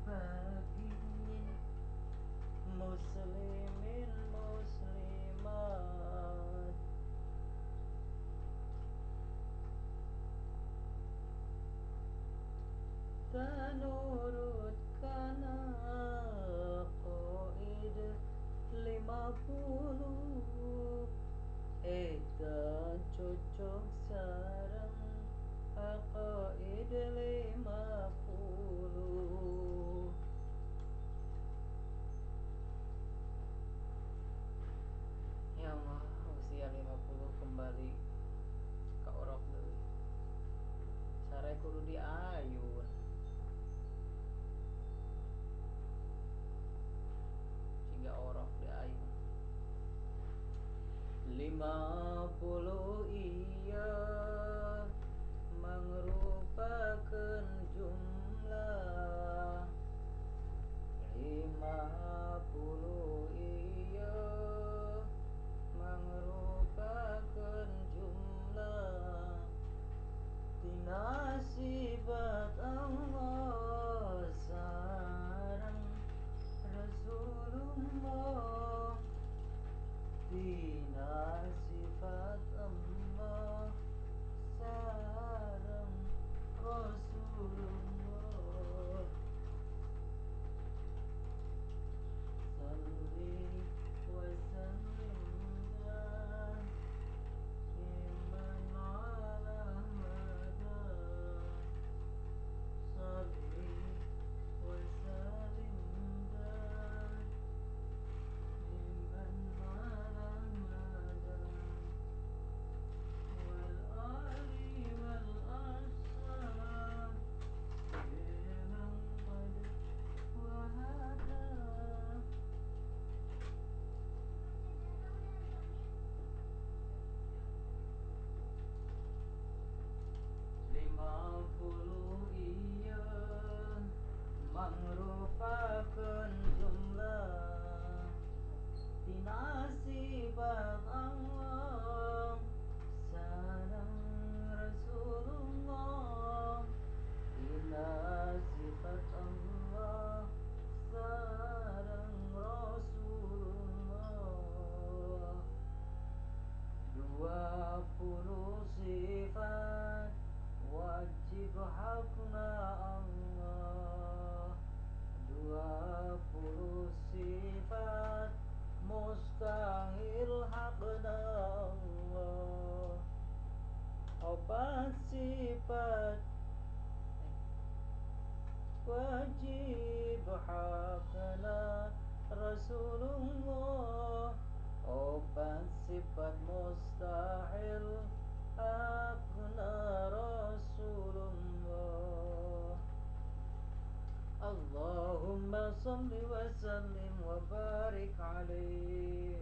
bagi muslimin muslimat tanurut kana qaid 50 eta cocok sareng aqaid 50. Ya Allah, usia 50 kembali ka orok deui. Sare kudu diayun. Ciga orok diayun. 50 iya mangrupakeun jumlah 50 iya mangrupakeun jumlah tina sifat Allah sareng Rasulullah tina sifat Allah sareng Rasulullah salli wa sallim iman ala mada salli wa sallim iman ala mada wal ali wal ashab bilang qad wahada 50 iya mangrupakeun jumlah tina sifat Allah sareng Rasulullah tina sifat Allah sareng Rasulullah 20 sifat wajib hakna Allah 20 sifat mustahil hakna Allah 4 sifat wajib hakna Rasulullah 4 sifat mustahil hakna Rasulullah. Allahumma salli wa sallim wa barik alaihi